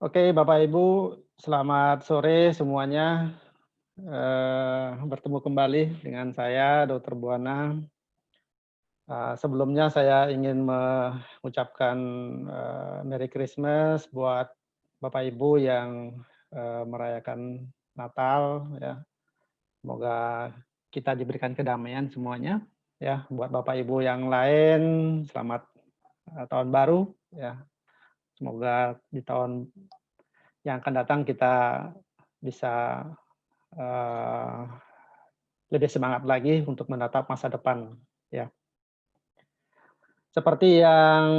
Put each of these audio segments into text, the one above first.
Oke, Bapak Ibu, selamat sore semuanya. Bertemu kembali dengan saya, Dr. Buana. Sebelumnya saya ingin mengucapkan Merry Christmas buat Bapak Ibu yang merayakan Natal, ya. Semoga kita diberikan kedamaian semuanya, ya. Buat Bapak Ibu yang lain, selamat tahun baru, ya. Semoga di tahun yang akan datang kita bisa Eee, lebih semangat lagi untuk menatap masa depan, ya. Seperti yang,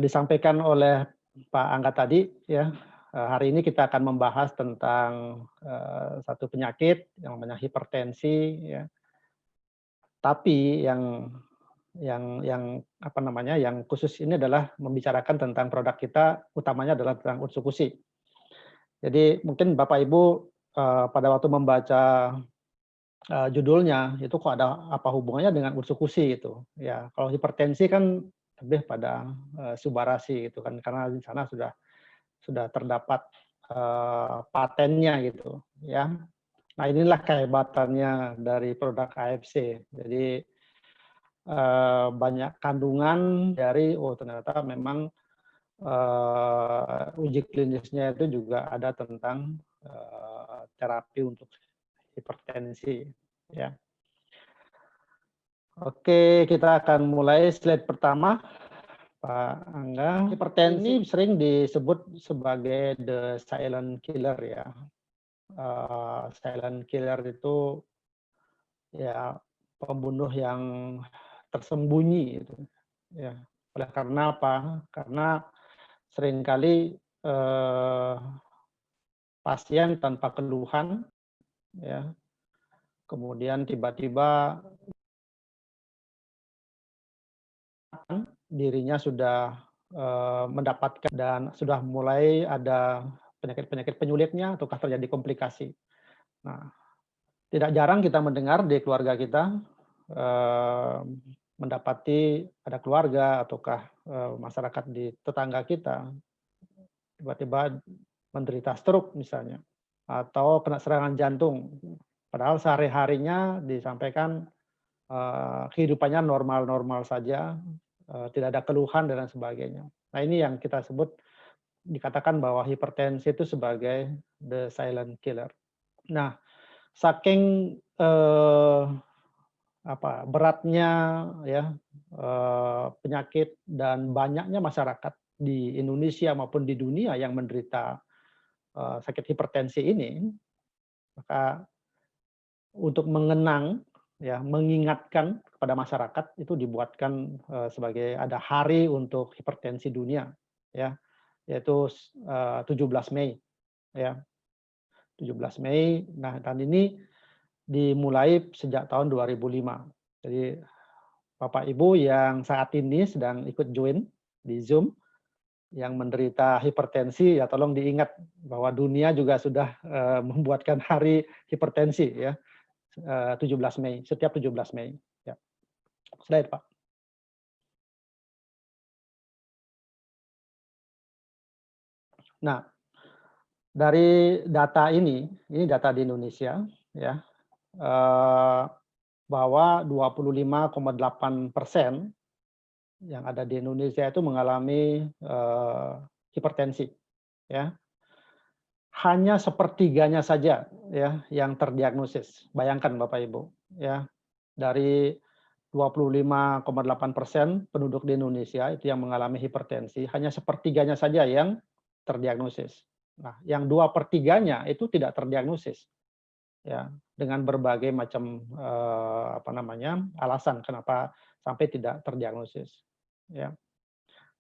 disampaikan oleh Pak Angga tadi ya, hari ini kita akan membahas tentang, satu penyakit yang namanya hipertensi ya, tapi yang apa namanya, yang khusus ini adalah membicarakan tentang produk kita, utamanya adalah tentang Utsukushi. Jadi mungkin Bapak Ibu, pada waktu membaca judulnya, itu kok ada apa hubungannya dengan Utsukushi gitu. Ya, kalau hipertensi kan lebih pada, Subarasi gitu kan, karena di sana sudah terdapat, patennya gitu, ya. Nah, inilah kehebatannya dari produk AFC. Jadi, banyak kandungan dari, oh ternyata memang, uji klinisnya itu juga ada tentang, terapi untuk hipertensi, ya. Oke, kita akan mulai slide pertama, Pak Angga. Hipertensi sering disebut sebagai the silent killer ya. Silent killer itu ya pembunuh yang tersembunyi itu. Ya. Oleh karena apa? Karena seringkali pasien tanpa keluhan ya, kemudian tiba-tiba dirinya sudah, mendapatkan dan sudah mulai ada penyakit-penyakit penyulitnya ataukah terjadi komplikasi. Nah, tidak jarang kita mendengar di keluarga kita, eee, mendapati ada keluarga ataukah, masyarakat di tetangga kita, tiba-tiba menderita stroke misalnya, atau kena serangan jantung. Padahal sehari-harinya disampaikan, kehidupannya normal-normal saja, tidak ada keluhan dan lain sebagainya. Nah, ini yang kita sebut dikatakan bahwa hipertensi itu sebagai the silent killer. Nah, saking, beratnya ya, penyakit dan banyaknya masyarakat di Indonesia maupun di dunia yang menderita, sakit hipertensi ini, maka untuk mengenang, ya, mengingatkan kepada masyarakat itu dibuatkan, sebagai ada hari untuk hipertensi dunia, ya, yaitu 17 Mei, ya, 17 Mei. Nah, dan ini dimulai sejak tahun 2005. Jadi Bapak Ibu yang saat ini sedang ikut join di Zoom, yang menderita hipertensi, ya tolong diingat bahwa dunia juga sudah, membuatkan hari hipertensi ya. 17 Mei, setiap 17 Mei. Ya, slide, Pak. Nah, dari data ini data di Indonesia ya, eee, bahwa 25,8% yang ada di Indonesia itu mengalami, hipertensi ya. Hanya sepertiganya saja ya yang terdiagnosis. Bayangkan Bapak Ibu ya, dari 25,8% penduduk di Indonesia itu yang mengalami hipertensi, hanya sepertiganya saja yang terdiagnosis. Nah, yang 2/3-nya itu tidak terdiagnosis, ya, dengan berbagai macam, alasan kenapa sampai tidak terdiagnosis, ya.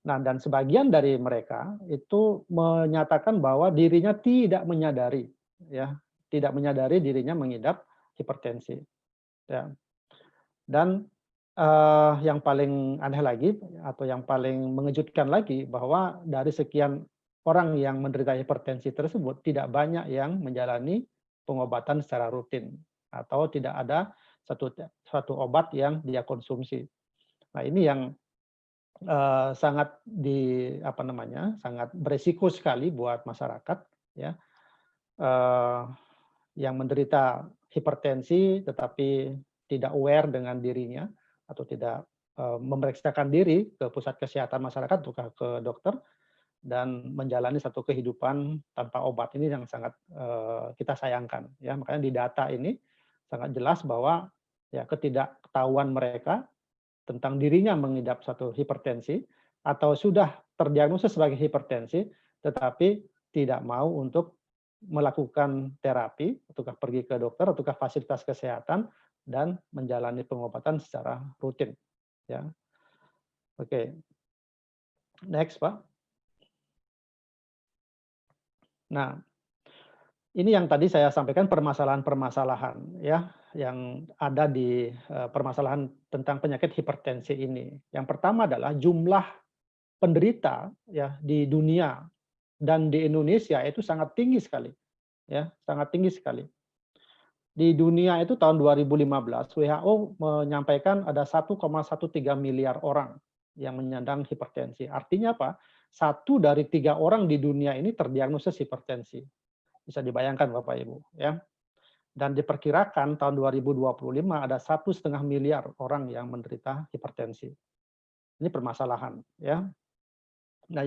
Nah, dan sebagian dari mereka itu menyatakan bahwa dirinya tidak menyadari, ya, tidak menyadari dirinya mengidap hipertensi, ya. Dan, yang paling aneh lagi atau yang paling mengejutkan lagi bahwa dari sekian orang yang menderita hipertensi tersebut, tidak banyak yang menjalani pengobatan secara rutin atau tidak ada satu satu obat yang dia konsumsi. Nah, ini yang sangat sangat beresiko sekali buat masyarakat, ya, eee, yang menderita hipertensi tetapi tidak aware dengan dirinya atau tidak, memeriksakan diri ke pusat kesehatan masyarakat atau ke dokter dan menjalani satu kehidupan tanpa obat. Ini yang sangat, kita sayangkan, ya. Makanya di data ini sangat jelas bahwa, ya, ketidaktahuan mereka tentang dirinya mengidap satu hipertensi atau sudah terdiagnosis sebagai hipertensi, tetapi tidak mau untuk melakukan terapi, ataukah pergi ke dokter, ataukah fasilitas kesehatan, dan menjalani pengobatan secara rutin, ya. Oke, next, Pak. Nah, ini yang tadi saya sampaikan permasalahan-permasalahan, ya, yang ada di, permasalahan tentang penyakit hipertensi ini. Yang pertama adalah jumlah penderita, ya, di dunia dan di Indonesia itu sangat tinggi sekali, ya, sangat tinggi sekali. Di dunia itu tahun 2015 WHO menyampaikan ada 1,13 miliar orang yang menyandang hipertensi. Artinya apa? 1 dari 3 orang di dunia ini terdiagnosis hipertensi. Bisa dibayangkan Bapak Ibu, ya. Dan diperkirakan tahun 2025 ada 1,5 miliar orang yang menderita hipertensi. Ini permasalahan, ya. Nah,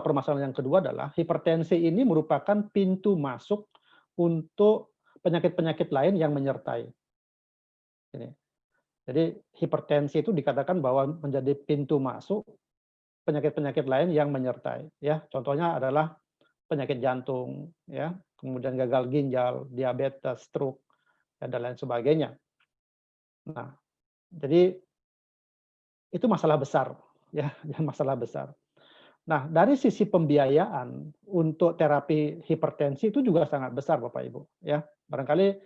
permasalahan yang kedua adalah hipertensi ini merupakan pintu masuk untuk penyakit-penyakit lain yang menyertai. Ini. Jadi hipertensi itu dikatakan bahwa menjadi pintu masuk penyakit-penyakit lain yang menyertai, ya. Contohnya adalah penyakit jantung, ya, kemudian gagal ginjal, diabetes, stroke, dan lain sebagainya. Nah, jadi itu masalah besar, ya, masalah besar. Nah, dari sisi pembiayaan untuk terapi hipertensi itu juga sangat besar Bapak Ibu, ya. Barangkali,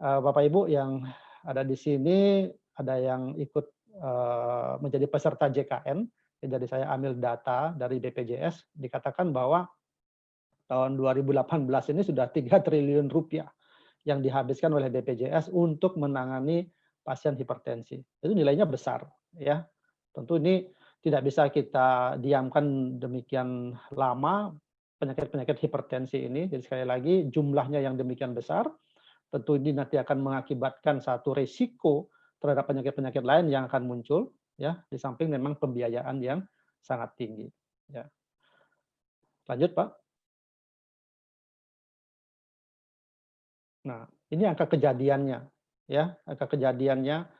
Bapak Ibu yang ada di sini ada yang ikut, menjadi peserta JKN, jadi saya ambil data dari BPJS, dikatakan bahwa tahun 2018 ini sudah 3 triliun rupiah yang dihabiskan oleh BPJS untuk menangani pasien hipertensi. Itu nilainya besar, ya. Tentu ini tidak bisa kita diamkan demikian lama penyakit-penyakit hipertensi ini. Jadi sekali lagi jumlahnya yang demikian besar, tentu ini nanti akan mengakibatkan satu resiko terhadap penyakit-penyakit lain yang akan muncul, ya, di samping memang pembiayaan yang sangat tinggi, ya. Lanjut, Pak. Nah, ini angka kejadiannya, ya, angka kejadiannya,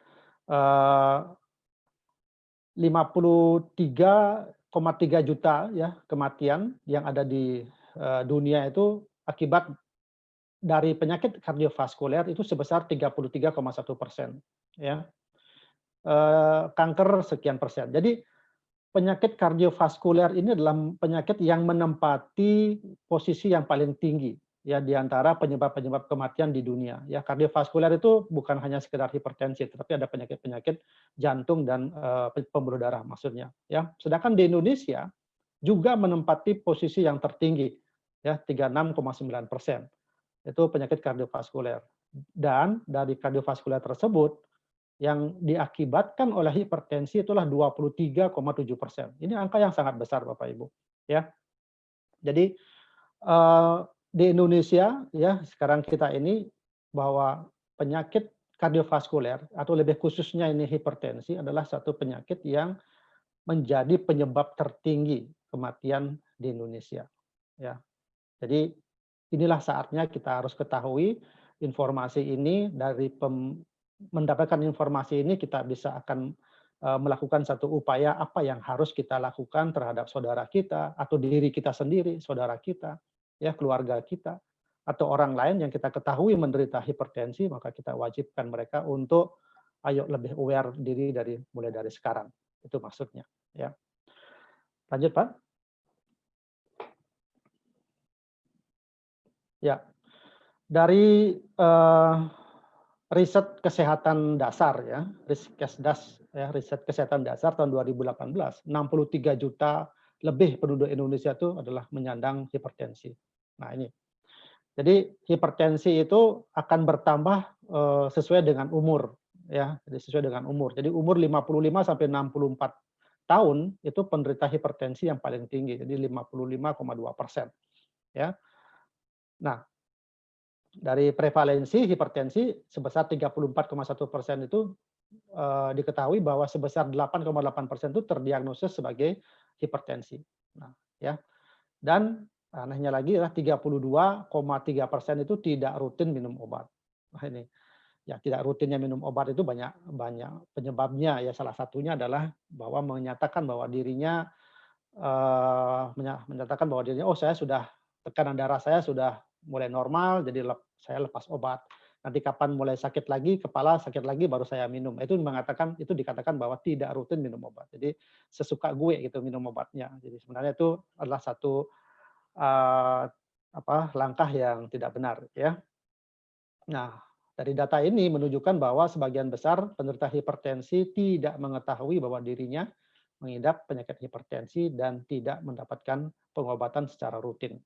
53,3 juta, ya, kematian yang ada di, dunia itu akibat dari penyakit kardiovaskuler itu sebesar 33,1%, ya. Kanker sekian persen. Jadi penyakit kardiovaskuler ini adalah penyakit yang menempati posisi yang paling tinggi, ya, di antara penyebab-penyebab kematian di dunia, ya. Kardiovaskuler itu bukan hanya sekedar hipertensi, tetapi ada penyakit-penyakit jantung dan, pembuluh darah maksudnya, ya. Sedangkan di Indonesia juga menempati posisi yang tertinggi, ya, 36,9%. Itu penyakit kardiovaskuler. Dan dari kardiovaskuler tersebut yang diakibatkan oleh hipertensi itulah 23,7%. Ini angka yang sangat besar Bapak Ibu, ya. Jadi, di Indonesia, ya, sekarang kita ini bahwa penyakit kardiovaskuler atau lebih khususnya ini hipertensi adalah satu penyakit yang menjadi penyebab tertinggi kematian di Indonesia, ya. Jadi inilah saatnya kita harus ketahui informasi ini mendapatkan informasi ini kita bisa akan, melakukan satu upaya apa yang harus kita lakukan terhadap saudara kita atau diri kita sendiri, saudara kita, ya, keluarga kita, atau orang lain yang kita ketahui menderita hipertensi, maka kita wajibkan mereka untuk ayo lebih aware diri mulai dari sekarang. Itu maksudnya, ya. Lanjut, Pak. Ya. Dari, riset kesehatan dasar, ya, Riskesdas, ya, riset kesehatan dasar tahun 2018, 63 juta lebih penduduk Indonesia itu adalah menyandang hipertensi. Nah, ini. Jadi hipertensi itu akan bertambah, sesuai dengan umur, ya, jadi sesuai dengan umur. Jadi umur 55 sampai 64 tahun itu penderita hipertensi yang paling tinggi, jadi 55,2%, ya. Nah, dari prevalensi hipertensi sebesar 34,1% itu diketahui bahwa sebesar 8,8% itu terdiagnosis sebagai hipertensi. Nah, ya. Dan anehnya lagi adalah 32,3% itu tidak rutin minum obat. Nah ini, ya tidak rutinnya minum obat itu banyak banyak penyebabnya ya. Salah satunya adalah bahwa menyatakan bahwa dirinya menyatakan bahwa dirinya, "Oh, saya sudah tekanan darah saya sudah mulai normal, jadi saya lepas obat. Nanti kapan mulai sakit lagi, kepala sakit lagi baru saya minum." Itu dikatakan bahwa tidak rutin minum obat. Jadi sesuka gue gitu minum obatnya. Jadi sebenarnya itu adalah satu langkah yang tidak benar ya. Nah, dari data ini menunjukkan bahwa sebagian besar penderita hipertensi tidak mengetahui bahwa dirinya mengidap penyakit hipertensi dan tidak mendapatkan pengobatan secara rutin.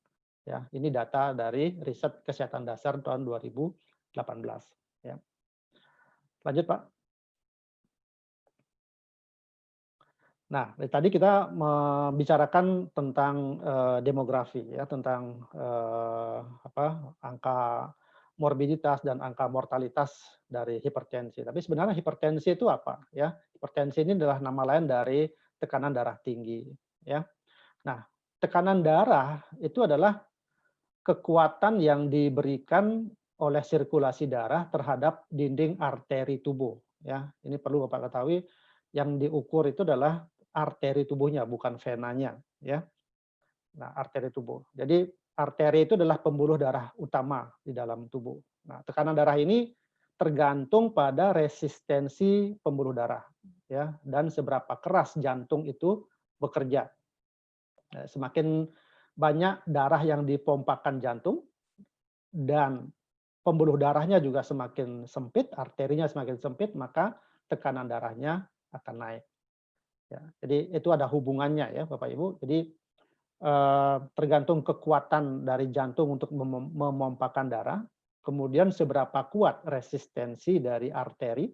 Ya, ini data dari riset kesehatan dasar tahun 2018. Ya. Lanjut, Pak. Nah, dari tadi kita membicarakan tentang demografi ya, tentang angka morbiditas dan angka mortalitas dari hipertensi. Tapi sebenarnya hipertensi itu apa ya? Hipertensi ini adalah nama lain dari tekanan darah tinggi ya. Nah, tekanan darah itu adalah kekuatan yang diberikan oleh sirkulasi darah terhadap dinding arteri tubuh ya. Ini perlu Bapak ketahui, yang diukur itu adalah arteri tubuhnya bukan venanya ya. Nah, arteri tubuh. Jadi arteri itu adalah pembuluh darah utama di dalam tubuh. Nah, tekanan darah ini tergantung pada resistensi pembuluh darah ya dan seberapa keras jantung itu bekerja. Semakin banyak darah yang dipompakan jantung dan pembuluh darahnya juga semakin sempit, arterinya semakin sempit, maka tekanan darahnya akan naik. Ya, jadi itu ada hubungannya ya Bapak Ibu. Jadi tergantung kekuatan dari jantung untuk memompakan darah, kemudian seberapa kuat resistensi dari arteri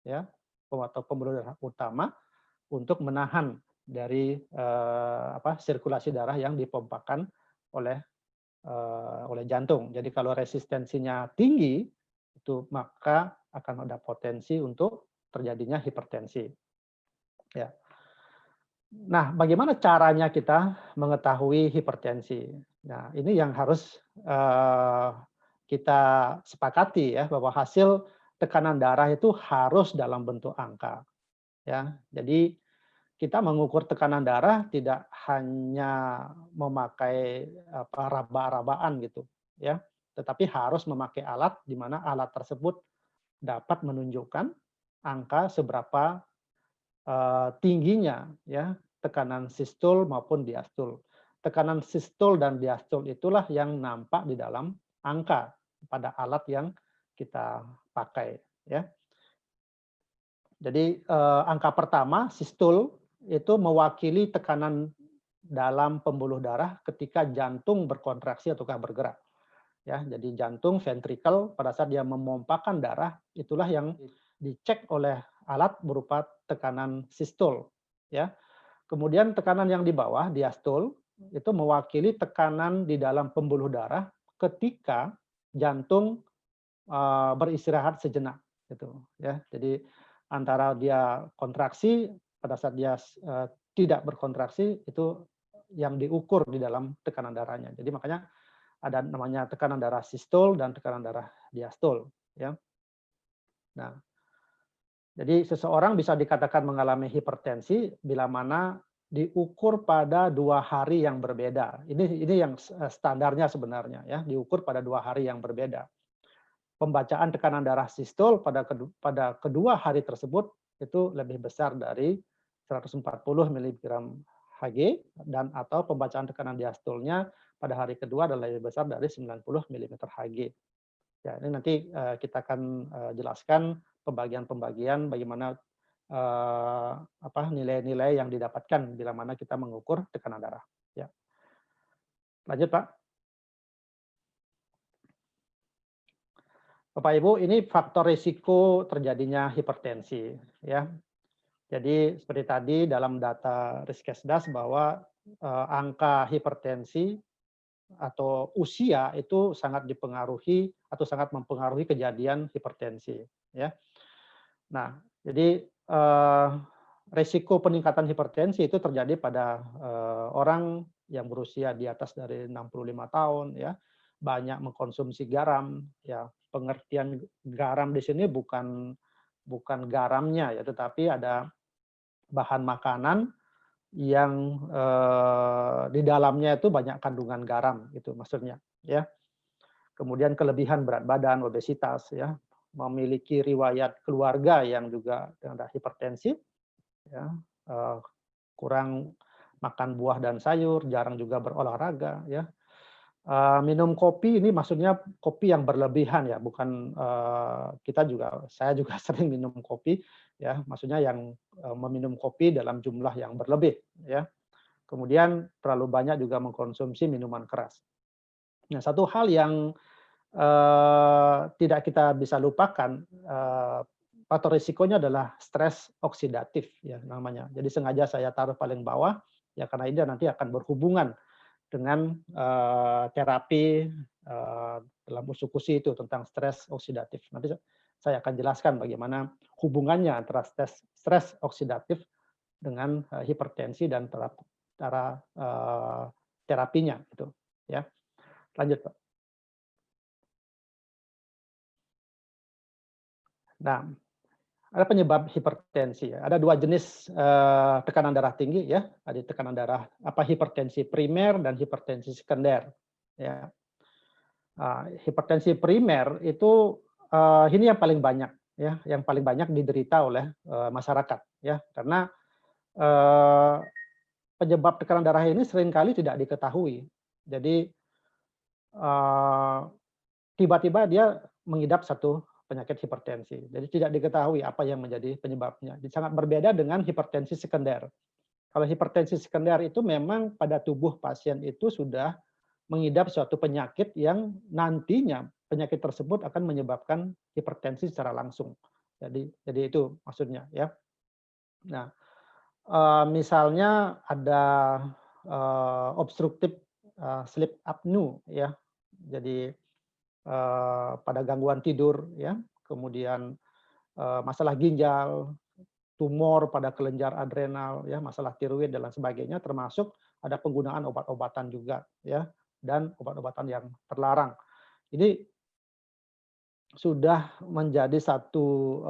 ya atau pembuluh darah utama untuk menahan dari sirkulasi darah yang dipompakan oleh jantung. Jadi kalau resistensinya tinggi itu maka akan ada potensi untuk terjadinya hipertensi. Ya. Nah, bagaimana caranya kita mengetahui hipertensi? Nah, ini yang harus kita sepakati ya, bahwa hasil tekanan darah itu harus dalam bentuk angka. Ya, jadi kita mengukur tekanan darah tidak hanya memakai raba-rabaan gitu, ya, tetapi harus memakai alat di mana alat tersebut dapat menunjukkan angka seberapa tingginya ya tekanan sistol maupun diastol. Tekanan sistol dan diastol itulah yang nampak di dalam angka pada alat yang kita pakai ya. Jadi angka pertama sistol itu mewakili tekanan dalam pembuluh darah ketika jantung berkontraksi ataukah bergerak. Ya, jadi jantung ventrikel pada saat dia memompakan darah itulah yang dicek oleh alat berupa tekanan sistol ya. Kemudian tekanan yang di bawah diastol itu mewakili tekanan di dalam pembuluh darah ketika jantung beristirahat sejenak gitu ya. Jadi antara dia kontraksi pada saat dia tidak berkontraksi itu yang diukur di dalam tekanan darahnya. Jadi makanya ada namanya tekanan darah sistol dan tekanan darah diastol ya. Nah, jadi seseorang bisa dikatakan mengalami hipertensi bila mana diukur pada 2 hari yang berbeda. Ini yang standarnya sebenarnya ya, diukur pada 2 hari yang berbeda. Pembacaan tekanan darah sistol pada kedua hari tersebut itu lebih besar dari 140 mg Hg dan atau pembacaan tekanan diastolnya pada hari kedua adalah lebih besar dari 90 mg Hg. Ya, ini nanti kita akan jelaskan pembagian-pembagian bagaimana nilai-nilai yang didapatkan bila mana kita mengukur tekanan darah. Ya. Lanjut, Pak. Bapak Ibu, ini faktor risiko terjadinya hipertensi ya. Jadi seperti tadi dalam data Riskesdas bahwa angka hipertensi atau usia itu sangat dipengaruhi atau sangat mempengaruhi kejadian hipertensi, ya. Nah, jadi, resiko peningkatan hipertensi itu terjadi pada, orang yang berusia di atas dari 65 tahun ya, banyak mengkonsumsi garam, ya. Pengertian garam di sini bukan garamnya ya, tetapi ada bahan makanan yang, di dalamnya itu banyak kandungan garam, itu maksudnya, ya. Kemudian kelebihan berat badan, obesitas ya, memiliki riwayat keluarga yang juga ada hipertensi ya, eee, kurang makan buah dan sayur, jarang juga berolahraga ya. Minum kopi ini maksudnya kopi yang berlebihan ya, bukan, saya juga sering minum kopi ya, maksudnya yang, meminum kopi dalam jumlah yang berlebih ya. Kemudian terlalu banyak juga mengkonsumsi minuman keras. Nah, satu hal yang tidak kita bisa lupakan, faktor risikonya adalah stres oksidatif ya namanya. Jadi sengaja saya taruh paling bawah, ya karena ini nanti akan berhubungan dengan, terapi, dalam usus itu tentang stres oksidatif. Nanti saya akan jelaskan bagaimana hubungannya antara stres oksidatif dengan, hipertensi dan cara, terapinya gitu, ya. Lanjut, Pak. Nah, ada penyebab hipertensi ya. Ada 2 jenis, tekanan darah tinggi ya. Ada tekanan darah hipertensi primer dan hipertensi sekunder, ya. Hipertensi primer itu, ini yang paling banyak ya, yang paling banyak diderita oleh, masyarakat ya. Karena, eee, penyebab tekanan darah ini seringkali tidak diketahui. Jadi, eee, tiba-tiba dia mengidap satu penyakit hipertensi. Jadi tidak diketahui apa yang menjadi penyebabnya. Jadi sangat berbeda dengan hipertensi sekunder. Kalau hipertensi sekunder itu memang pada tubuh pasien itu sudah mengidap suatu penyakit yang nantinya penyakit tersebut akan menyebabkan hipertensi secara langsung. Jadi itu maksudnya ya. Nah, misalnya ada, obstruktif, sleep apnea ya. Jadi, pada gangguan tidur ya, kemudian, masalah ginjal, tumor pada kelenjar adrenal ya, masalah tiroid dan lain sebagainya, termasuk ada penggunaan obat-obatan juga ya, dan obat-obatan yang terlarang. Ini sudah menjadi satu,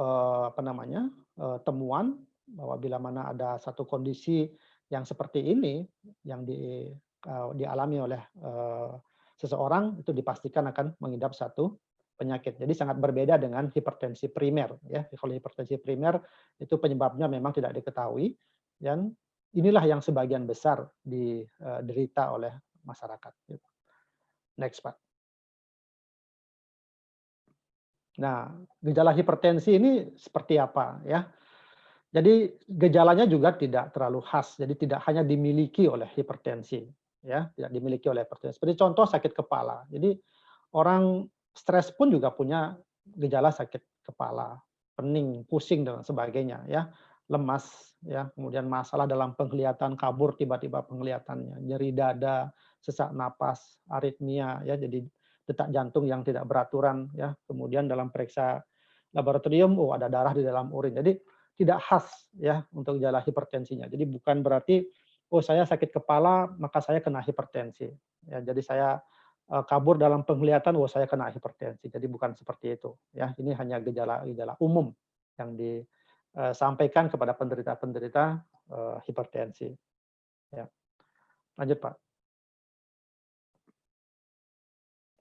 temuan bahwa bila mana ada satu kondisi yang seperti ini, yang dialami oleh, seseorang, itu dipastikan akan mengidap satu penyakit. Jadi sangat berbeda dengan hipertensi primer ya. Kalau hipertensi primer itu penyebabnya memang tidak diketahui dan inilah yang sebagian besar diderita oleh masyarakat gitu. Next, Pak. Nah, gejala hipertensi ini seperti apa ya? Jadi gejalanya juga tidak terlalu khas, jadi tidak hanya dimiliki oleh hipertensi ya, tidak dimiliki oleh hipertensi. Seperti contoh sakit kepala. Jadi orang stres pun juga punya gejala sakit kepala, pening, pusing dan sebagainya ya, lemas ya, kemudian masalah dalam penglihatan, kabur tiba-tiba penglihatannya, nyeri dada, sesak napas, aritmia ya, jadi detak jantung yang tidak beraturan ya, kemudian dalam periksa laboratorium, oh ada darah di dalam urin. Jadi tidak khas ya untuk gejala hipertensinya. Jadi bukan berarti, oh saya sakit kepala maka saya kena hipertensi. Ya, jadi saya kabur dalam penglihatan, oh saya kena hipertensi. Jadi bukan seperti itu. Ya, ini hanya gejala-gejala umum yang disampaikan kepada penderita-penderita hipertensi. Ya, lanjut Pak.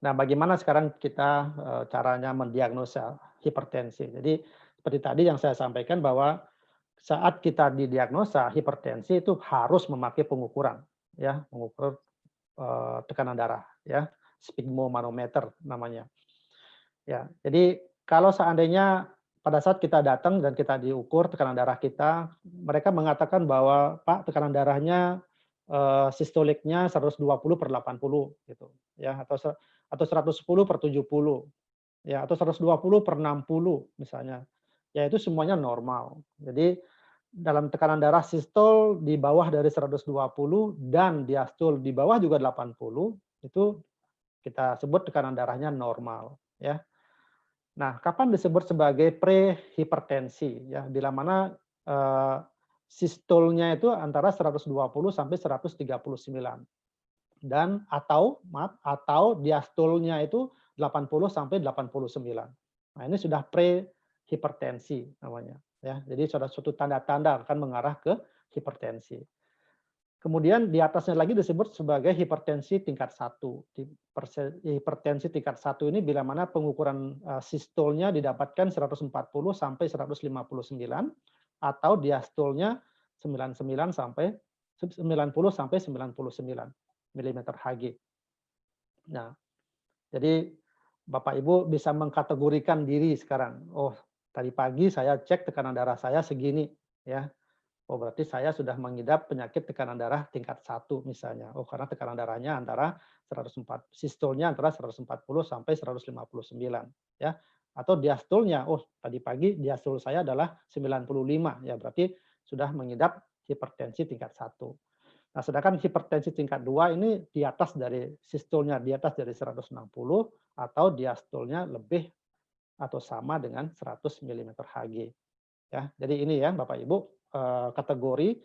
Nah, bagaimana sekarang kita caranya mendiagnosa hipertensi? Jadi seperti tadi yang saya sampaikan bahwa saat kita didiagnosa hipertensi itu harus memakai pengukuran, ya, mengukur, tekanan darah, ya, sphygmomanometer namanya. Ya, jadi kalau seandainya pada saat kita datang dan kita diukur tekanan darah kita, mereka mengatakan bahwa, "Pak, tekanan darahnya, sistoliknya 120/80," gitu, ya, atau 110/70, ya, atau 120/60 misalnya. Ya itu semuanya normal. Jadi dalam tekanan darah sistol di bawah dari 120 dan diastol di bawah juga 80, itu kita sebut tekanan darahnya normal, ya. Nah, kapan disebut sebagai prehipertensi, ya, bila mana eh, sistolnya itu antara 120 sampai 139 dan atau diastolnya itu 80 sampai 89. Nah, ini sudah prehipertensi namanya, ya. Jadi sudah suatu tanda-tanda akan mengarah ke hipertensi. Kemudian di atasnya lagi disebut sebagai hipertensi tingkat 1. Hipertensi tingkat 1 ini bila mana pengukuran sistolnya didapatkan 140 sampai 159 atau diastolnya 99 sampai 90 sampai 99 milimeter Hg. Nah, jadi Bapak Ibu bisa mengkategorikan diri sekarang. Oh, tadi pagi saya cek tekanan darah saya segini, ya. Oh, berarti saya sudah mengidap penyakit tekanan darah tingkat 1 misalnya. Oh, karena tekanan darahnya antara 104, sistolnya antara 140 sampai 159, ya. Atau diastolnya, oh, tadi pagi diastol saya adalah 95, ya berarti sudah mengidap hipertensi tingkat 1. Nah, sedangkan hipertensi tingkat 2 ini di atas dari sistolnya di atas dari 160 atau diastolnya lebih atau sama dengan 100 milimeter Hg. Ya, jadi ini ya Bapak Ibu kategori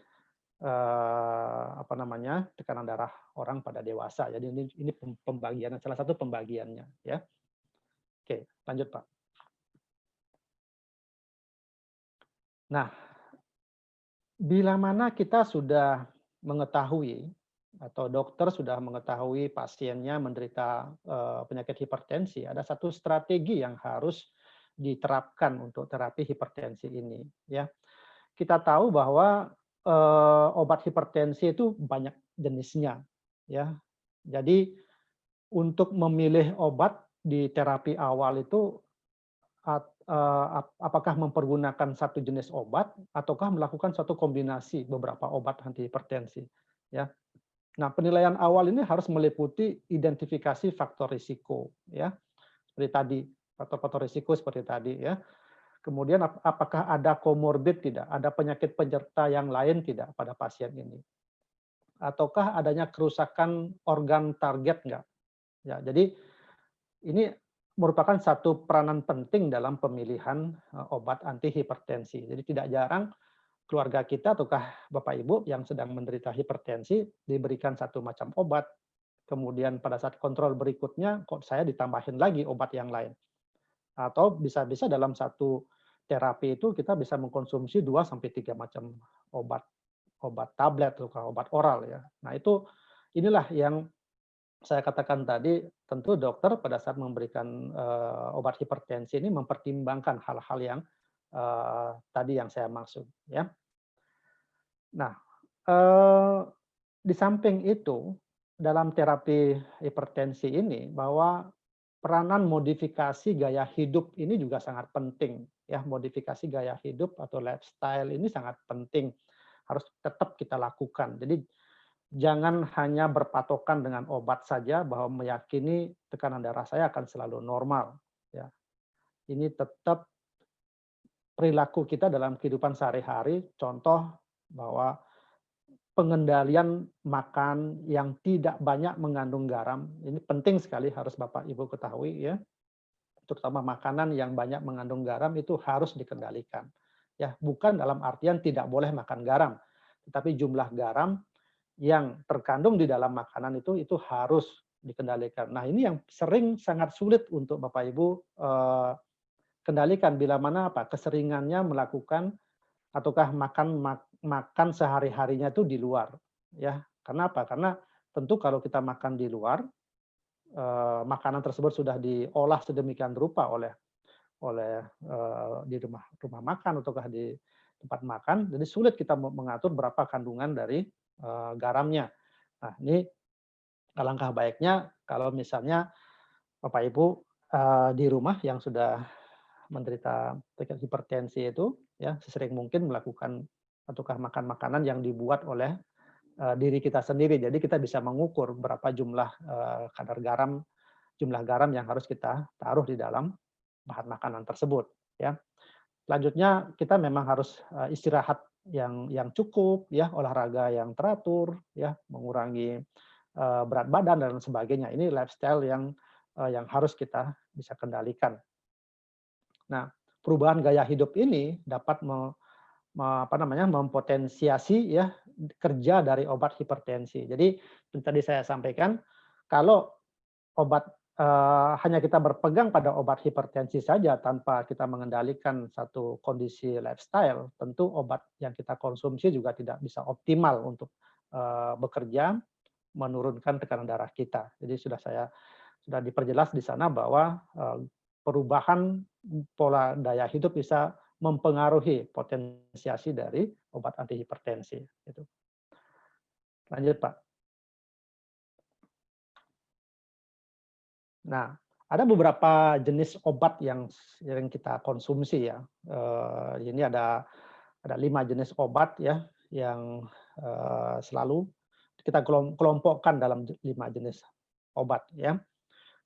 apa namanya tekanan darah orang pada dewasa. Jadi ini pembagian salah satu pembagiannya ya. Oke, lanjut Pak. Nah, bila mana kita sudah mengetahui atau dokter sudah mengetahui pasiennya menderita penyakit hipertensi, ada satu strategi yang harus diterapkan untuk terapi hipertensi ini ya. Kita tahu bahwa obat hipertensi itu banyak jenisnya ya. Jadi untuk memilih obat di terapi awal itu apakah mempergunakan satu jenis obat ataukah melakukan satu kombinasi beberapa obat anti hipertensi ya. Nah, penilaian awal ini harus meliputi identifikasi faktor risiko ya. Seperti tadi, faktor-faktor risiko seperti tadi ya. Kemudian apakah ada komorbid tidak? Ada penyakit penyerta yang lain tidak pada pasien ini? Ataukah adanya kerusakan organ target enggak? Ya, jadi ini merupakan satu peranan penting dalam pemilihan obat anti hipertensi. Jadi tidak jarang keluarga kita ataukah Bapak Ibu yang sedang menderita hipertensi diberikan satu macam obat, kemudian pada saat kontrol berikutnya kok saya ditambahin lagi obat yang lain. Atau bisa-bisa dalam satu terapi itu kita bisa mengkonsumsi 2 sampai 3 macam obat obat tablet atau obat oral ya. Nah, inilah yang saya katakan tadi, tentu dokter pada saat memberikan obat hipertensi ini mempertimbangkan hal-hal yang tadi yang saya maksud ya. Nah, di samping itu dalam terapi hipertensi ini bahwa peranan modifikasi gaya hidup ini juga sangat penting ya. Modifikasi gaya hidup atau lifestyle ini sangat penting, harus tetap kita lakukan. Jadi jangan hanya berpatokan dengan obat saja bahwa meyakini tekanan darah saya akan selalu normal ya. Ini tetap perilaku kita dalam kehidupan sehari-hari, contoh bahwa pengendalian makan yang tidak banyak mengandung garam, ini penting sekali harus Bapak Ibu ketahui ya. Terutama makanan yang banyak mengandung garam itu harus dikendalikan. Ya, bukan dalam artian tidak boleh makan garam, tetapi jumlah garam yang terkandung di dalam makanan itu harus dikendalikan. Nah, ini yang sering sangat sulit untuk Bapak Ibu kendalikan bila mana keseringannya melakukan ataukah makan sehari-harinya itu di luar ya. Karena apa? Karena tentu kalau kita makan di luar makanan tersebut sudah diolah sedemikian rupa oleh di rumah makan ataukah di tempat makan, jadi sulit kita mengatur berapa kandungan dari garamnya. Nah, ini alangkah baiknya kalau misalnya Bapak Ibu di rumah yang sudah menderita penyakit hipertensi itu ya sesering mungkin melakukan ataukah makan makanan yang dibuat oleh diri kita sendiri. Jadi kita bisa mengukur berapa jumlah kadar garam, jumlah garam yang harus kita taruh di dalam bahan makanan tersebut ya. Selanjutnya kita memang harus istirahat yang cukup, ya, olahraga yang teratur, ya, mengurangi berat badan dan sebagainya. Ini lifestyle yang harus kita bisa kendalikan. Nah, perubahan gaya hidup ini dapat mempotensiasi, ya, kerja dari obat hipertensi. Jadi yang tadi saya sampaikan, kalau obat hanya kita berpegang pada obat hipertensi saja tanpa kita mengendalikan satu kondisi lifestyle, tentu obat yang kita konsumsi juga tidak bisa optimal untuk bekerja menurunkan tekanan darah kita. Jadi sudah diperjelas di sana bahwa perubahan pola daya hidup bisa mempengaruhi potensiasi dari obat antihipertensi. Gitu. Lanjut, Pak. Nah, ada beberapa jenis obat yang kita konsumsi, ya. Ini ada 5 jenis obat, ya, yang selalu kita kelompokkan dalam 5 jenis obat, ya.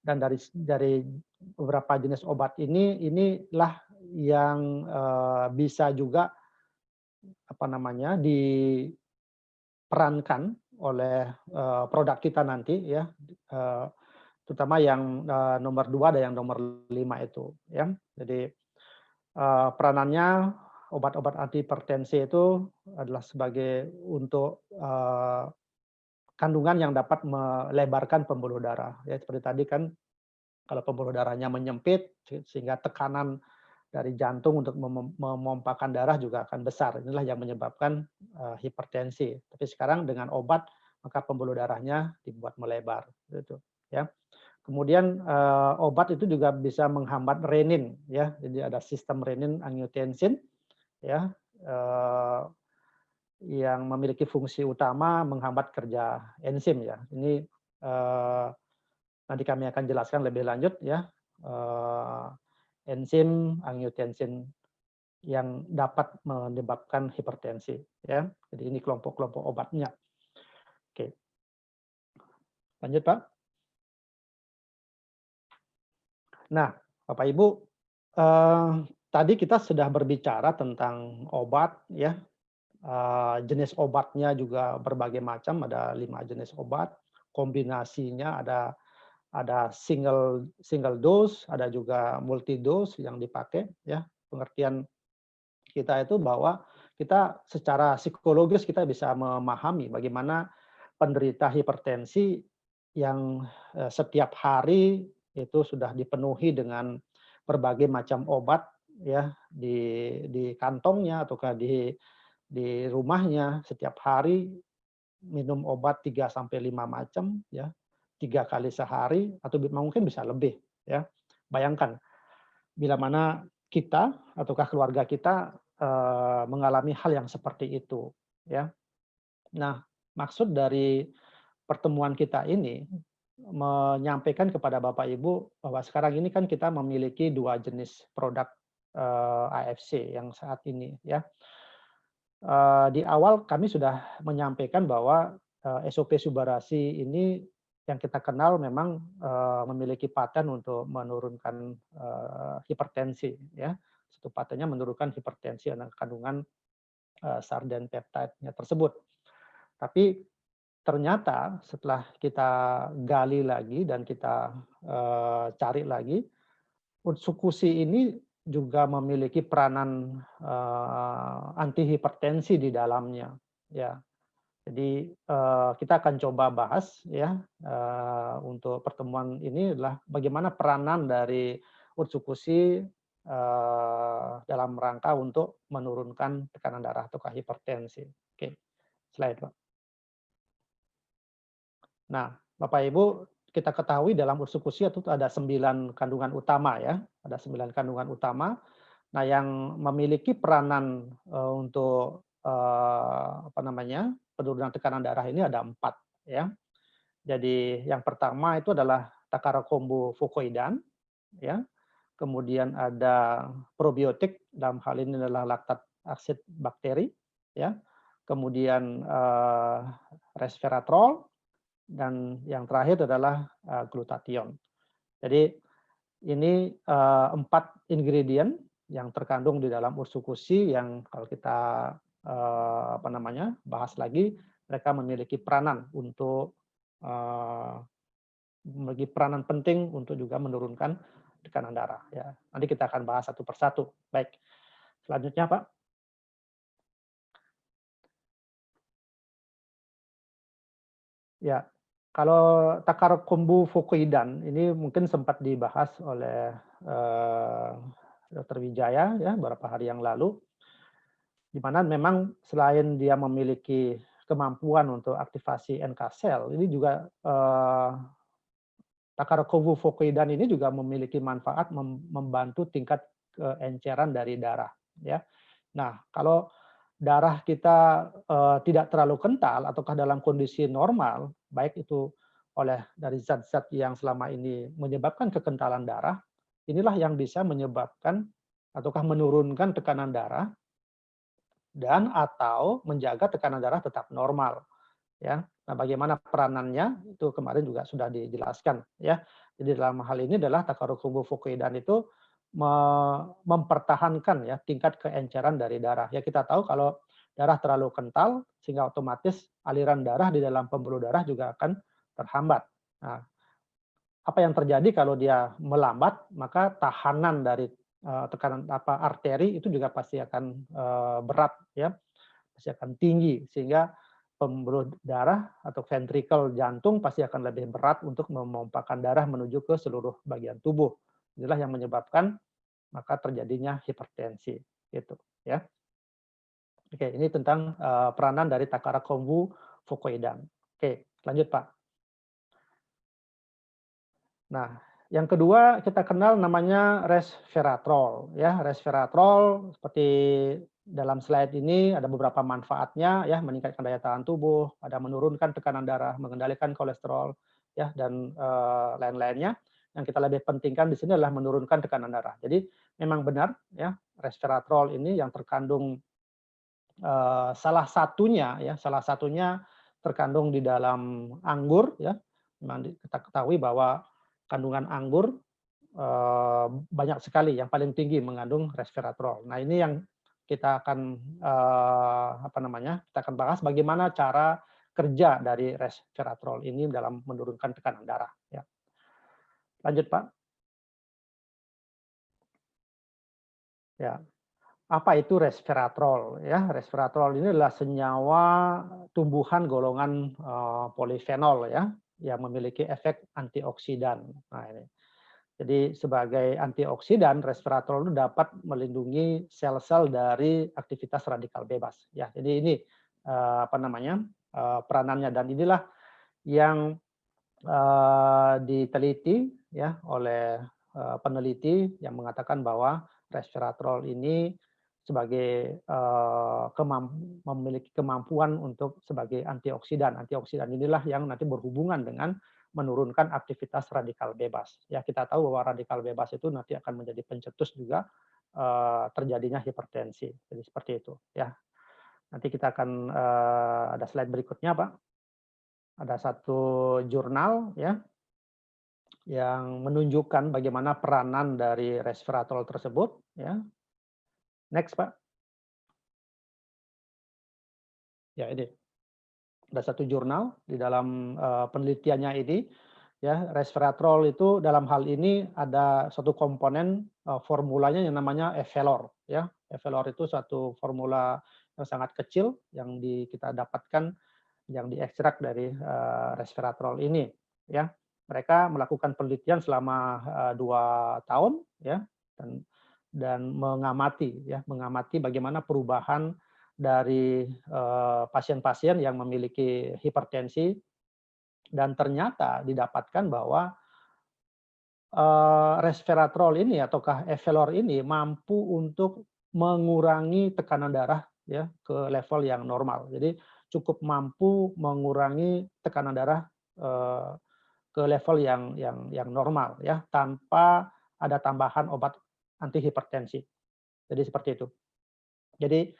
Dan dari beberapa jenis obat inilah yang bisa juga diperankan oleh produk kita nanti, ya, terutama yang nomor 2 dan yang nomor 5 itu, ya. Jadi peranannya obat-obat antihipertensi itu adalah sebagai untuk kandungan yang dapat melebarkan pembuluh darah. Ya, seperti tadi kan, kalau pembuluh darahnya menyempit sehingga tekanan dari jantung untuk memompakan darah juga akan besar. Inilah yang menyebabkan hipertensi. Tapi sekarang dengan obat maka pembuluh darahnya dibuat melebar, gitu, ya. Kemudian obat itu juga bisa menghambat renin, ya. Jadi ada sistem renin angiotensin, ya, yang memiliki fungsi utama menghambat kerja enzim, ya. Ini nanti kami akan jelaskan lebih lanjut, ya, enzim angiotensin yang dapat menyebabkan hipertensi, ya. Jadi ini kelompok-kelompok obatnya. Oke. Lanjut, Pak. Nah, Bapak Ibu, tadi kita sudah berbicara tentang obat, ya. Jenis obatnya juga berbagai macam, ada 5 jenis obat, kombinasinya ada single dose, ada juga multi dose yang dipakai, ya. Pengertian kita itu bahwa kita secara psikologis kita bisa memahami bagaimana penderita hipertensi yang setiap hari itu sudah dipenuhi dengan berbagai macam obat, ya, di kantongnya ataukah di rumahnya setiap hari minum obat 3 sampai 5 macam, ya, 3 kali sehari atau mungkin bisa lebih, ya. Bayangkan bila mana kita ataukah keluarga kita mengalami hal yang seperti itu, ya. Nah, maksud dari pertemuan kita ini menyampaikan kepada Bapak Ibu bahwa sekarang ini kan kita memiliki 2 jenis produk AFC yang saat ini, ya. Di awal kami sudah menyampaikan bahwa SOP Subarasi ini yang kita kenal memang memiliki paten untuk menurunkan hipertensi, ya. Satu patennya menurunkan hipertensi dengan kandungan sarden peptide-nya tersebut. Tapi ternyata setelah kita gali lagi dan kita cari lagi, Utsukushi ini juga memiliki peranan anti hipertensi di dalamnya, ya. Jadi kita akan coba bahas, ya, untuk pertemuan ini adalah bagaimana peranan dari Utsukushi dalam rangka untuk menurunkan tekanan darah atau hipertensi. Oke, slide, Pak. Nah, Bapak Ibu, kita ketahui dalam Utsukushi itu ada 9 kandungan utama, ya. Ada 9 kandungan utama. Nah, yang memiliki peranan untuk penurunan tekanan darah ini ada 4, ya. Jadi yang pertama itu adalah Takara kombu fucoidan, ya. Kemudian ada probiotik, dalam hal ini adalah laktat aksid bakteri, ya. Kemudian resveratrol, dan yang terakhir adalah glutathione. Jadi ini 4 ingredient yang terkandung di dalam Utsukushi yang kalau kita apa namanya, bahas lagi, mereka memiliki peranan untuk memiliki peranan penting untuk juga menurunkan tekanan darah ya. Nanti kita akan bahas satu persatu. Baik. Selanjutnya, Pak. Ya. Kalau Takar Kombu Fukuidan ini mungkin sempat dibahas oleh eh, Dr. Wijaya ya beberapa hari yang lalu, di mana memang selain dia memiliki kemampuan untuk aktivasi NK sel, ini juga Takar Kombu Fukuidan ini juga memiliki manfaat membantu tingkat keenceran dari darah ya. Nah, kalau darah kita tidak terlalu kental ataukah dalam kondisi normal, baik itu oleh dari zat-zat yang selama ini menyebabkan kekentalan darah, inilah yang bisa menyebabkan ataukah menurunkan tekanan darah dan atau menjaga tekanan darah tetap normal ya. Nah, bagaimana peranannya itu kemarin juga sudah dijelaskan ya. Jadi dalam hal ini adalah Takarokubo Fukuidan itu mempertahankan ya tingkat keenceran dari darah. Ya kita tahu kalau darah terlalu kental sehingga otomatis aliran darah di dalam pembuluh darah juga akan terhambat. Nah, apa yang terjadi kalau dia melambat, maka tahanan dari tekanan arteri itu juga pasti akan berat ya, pasti akan tinggi sehingga pembuluh darah atau ventrikel jantung pasti akan lebih berat untuk memompakan darah menuju ke seluruh bagian tubuh. Inilah yang menyebabkan maka terjadinya hipertensi gitu ya. Oke, ini tentang peranan dari Takara Kombu Fukuidan. Oke, lanjut Pak. Nah, yang kedua kita kenal namanya resveratrol ya. Resveratrol seperti dalam slide ini ada beberapa manfaatnya ya, meningkatkan daya tahan tubuh, ada menurunkan tekanan darah, mengendalikan kolesterol ya dan lain-lainnya. Yang kita lebih pentingkan di sini adalah menurunkan tekanan darah. Jadi memang benar ya, resveratrol ini yang terkandung salah satunya terkandung di dalam anggur ya. Memang kita ketahui bahwa kandungan anggur banyak sekali, yang paling tinggi mengandung resveratrol. Nah, ini yang kita akan kita akan bahas bagaimana cara kerja dari resveratrol ini dalam menurunkan tekanan darah. Ya. Lanjut Pak. Ya. Apa itu resveratrol? Ya, resveratrol ini adalah senyawa tumbuhan golongan polifenol ya, yang memiliki efek antioksidan. Nah, ini. Jadi sebagai antioksidan, resveratrol itu dapat melindungi sel-sel dari aktivitas radikal bebas. Ya, jadi ini peranannya dan inilah yang diteliti ya oleh peneliti yang mengatakan bahwa resveratrol ini sebagai memiliki kemampuan untuk sebagai antioksidan. Antioksidan inilah yang nanti berhubungan dengan menurunkan aktivitas radikal bebas. Ya kita tahu bahwa radikal bebas itu nanti akan menjadi pencetus juga terjadinya hipertensi. Jadi seperti itu ya. Nanti kita akan ada slide berikutnya, Pak. Ada satu jurnal ya yang menunjukkan bagaimana peranan dari resveratrol tersebut ya. Next, Pak. Ya, ini. Ada satu jurnal di dalam penelitiannya ini ya, resveratrol itu dalam hal ini ada satu komponen formulanya yang namanya Evelor ya. Evelor itu suatu formula yang sangat kecil yang kita dapatkan yang diekstrak dari resveratrol ini ya. Mereka melakukan penelitian selama 2 tahun ya dan mengamati bagaimana perubahan dari pasien-pasien yang memiliki hipertensi dan ternyata didapatkan bahwa resveratrol ini ataukah Evelor ini mampu untuk mengurangi tekanan darah ya ke level yang normal. Jadi cukup mampu mengurangi tekanan darah ke level yang normal ya tanpa ada tambahan obat antihipertensi. Jadi seperti itu. Jadi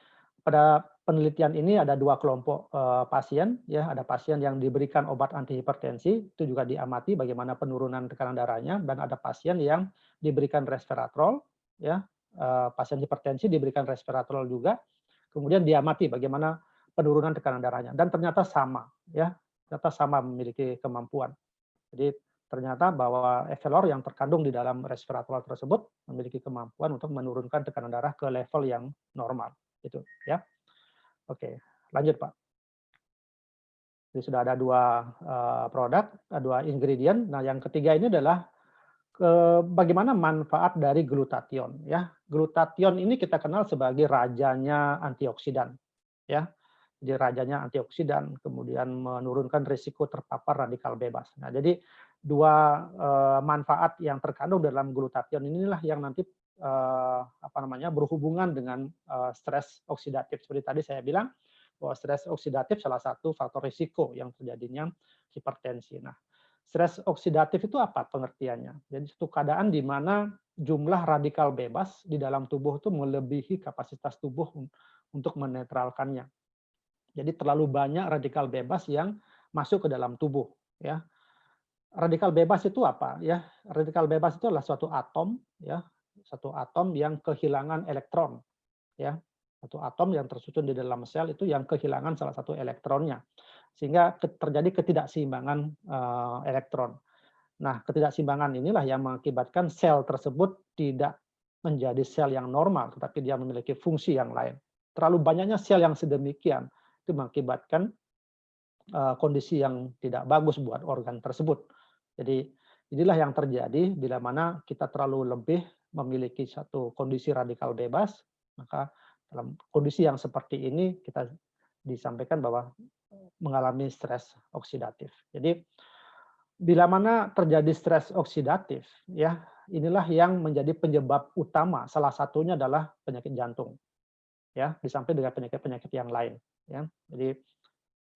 pada penelitian ini ada 2 kelompok pasien ya, ada pasien yang diberikan obat antihipertensi, itu juga diamati bagaimana penurunan tekanan darahnya dan ada pasien yang diberikan resveratrol ya, pasien hipertensi diberikan resveratrol juga. Kemudian dia amati bagaimana penurunan tekanan darahnya dan ternyata sama, ya, ternyata sama memiliki kemampuan. Jadi ternyata bahwa Evelor yang terkandung di dalam resveratrol tersebut memiliki kemampuan untuk menurunkan tekanan darah ke level yang normal, gitu ya. Oke, lanjut Pak. Jadi sudah ada dua produk, dua ingredient. Nah, yang ketiga ini adalah bagaimana manfaat dari glutathione ya. Glutathione ini kita kenal sebagai rajanya antioksidan ya. Jadi rajanya antioksidan, kemudian menurunkan risiko terpapar radikal bebas. Nah, jadi dua manfaat yang terkandung dalam glutathione inilah yang nanti apa namanya berhubungan dengan stres oksidatif. Seperti tadi saya bilang bahwa stres oksidatif salah satu faktor risiko yang terjadinya hipertensi. Nah, stres oksidatif itu apa pengertiannya? Jadi suatu keadaan di mana jumlah radikal bebas di dalam tubuh itu melebihi kapasitas tubuh untuk menetralkannya. Jadi terlalu banyak radikal bebas yang masuk ke dalam tubuh. Ya, radikal bebas itu apa? Ya, radikal bebas itu adalah suatu atom, ya, satu atom yang kehilangan elektron. Ya, satu atom yang tersusun di dalam sel itu yang kehilangan salah satu elektronnya, sehingga terjadi ketidakseimbangan elektron. Nah, ketidakseimbangan inilah yang mengakibatkan sel tersebut tidak menjadi sel yang normal, tetapi dia memiliki fungsi yang lain. Terlalu banyaknya sel yang sedemikian itu mengakibatkan kondisi yang tidak bagus buat organ tersebut. Jadi inilah yang terjadi bila mana kita terlalu lebih memiliki satu kondisi radikal bebas, maka dalam kondisi yang seperti ini kita disampaikan bahwa mengalami stres oksidatif. Jadi bila mana terjadi stres oksidatif, ya inilah yang menjadi penyebab utama. Salah satunya adalah penyakit jantung, ya, di samping dengan penyakit-penyakit yang lain. Ya, jadi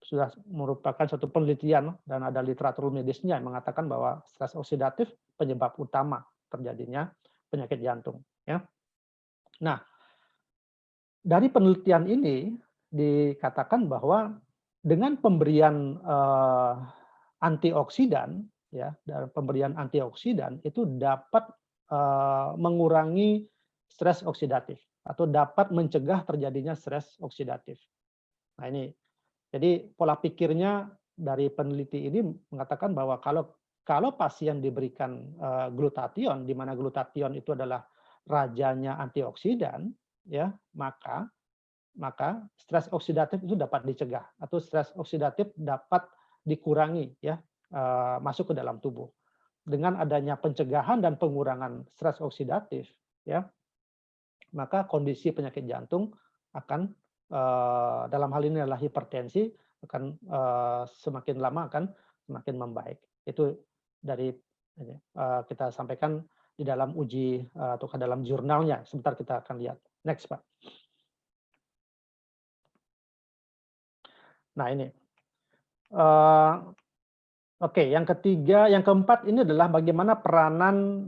sudah merupakan suatu penelitian dan ada literatur medisnya yang mengatakan bahwa stres oksidatif penyebab utama terjadinya penyakit jantung. Ya, nah dari penelitian ini dikatakan bahwa dengan pemberian antioksidan, ya, dan pemberian antioksidan itu dapat mengurangi stres oksidatif atau dapat mencegah terjadinya stres oksidatif. Nah ini, jadi pola pikirnya dari peneliti ini mengatakan bahwa kalau pasien diberikan glutathione, di mana glutathione itu adalah rajanya antioksidan, ya maka stres oksidatif itu dapat dicegah atau stres oksidatif dapat dikurangi ya masuk ke dalam tubuh. Dengan adanya pencegahan dan pengurangan stres oksidatif ya, maka kondisi penyakit jantung akan dalam hal ini adalah hipertensi akan semakin lama akan semakin membaik. Itu dari kita sampaikan di dalam uji atau dalam jurnalnya. Sebentar kita akan lihat. Next, Pak. Nah ini, oke, yang ketiga, yang keempat ini adalah bagaimana peranan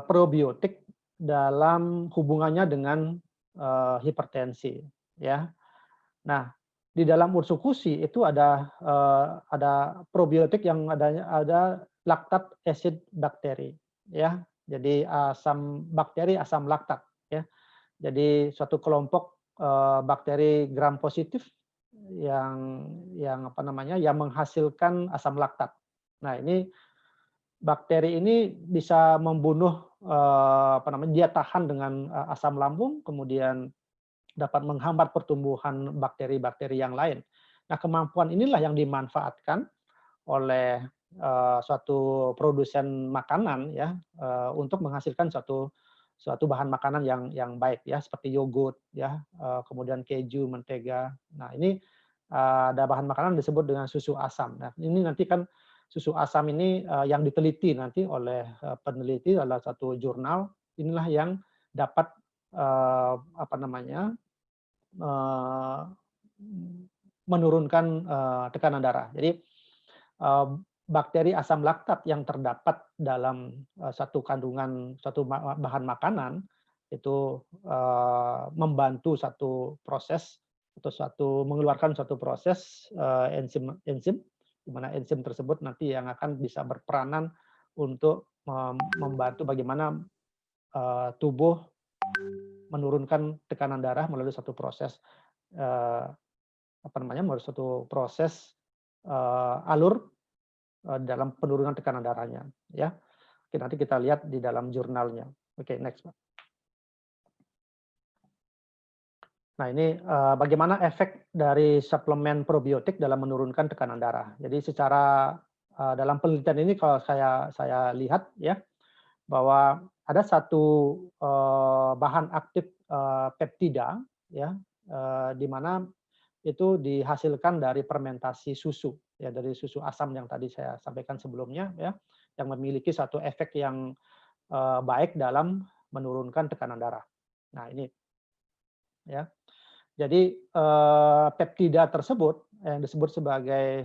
probiotik dalam hubungannya dengan hipertensi, ya. Nah, di dalam ursukusi itu ada probiotik yang ada laktat acid bakteri, ya. Jadi asam bakteri asam laktat, ya. Jadi suatu kelompok bakteri gram positif yang apa namanya yang menghasilkan asam laktat. Nah ini bakteri ini bisa membunuh apa namanya dia tahan dengan asam lambung, kemudian dapat menghambat pertumbuhan bakteri-bakteri yang lain. Nah kemampuan inilah yang dimanfaatkan oleh suatu produsen makanan ya untuk menghasilkan suatu bahan makanan yang baik ya seperti yogurt ya kemudian keju, mentega. Nah ini ada bahan makanan disebut dengan susu asam. Nah, ini nanti kan susu asam ini yang diteliti nanti oleh peneliti adalah satu jurnal. Inilah yang dapat apa namanya menurunkan tekanan darah. Jadi bakteri asam laktat yang terdapat dalam satu kandungan satu bahan makanan itu membantu satu proses atau mengeluarkan suatu proses enzim di mana enzim tersebut nanti yang akan bisa berperanan untuk membantu bagaimana tubuh menurunkan tekanan darah melalui satu proses eh, apa namanya, melalui suatu proses alur dalam penurunan tekanan darahnya, ya. Oke, nanti kita lihat di dalam jurnalnya. Oke, next, Pak. Nah, ini bagaimana efek dari suplemen probiotik dalam menurunkan tekanan darah. Jadi secara dalam penelitian ini kalau saya lihat ya, bahwa ada satu bahan aktif peptida ya, di mana itu dihasilkan dari fermentasi susu ya, dari susu asam yang tadi saya sampaikan sebelumnya ya, yang memiliki satu efek yang baik dalam menurunkan tekanan darah. Nah, ini ya. Jadi peptida tersebut yang disebut sebagai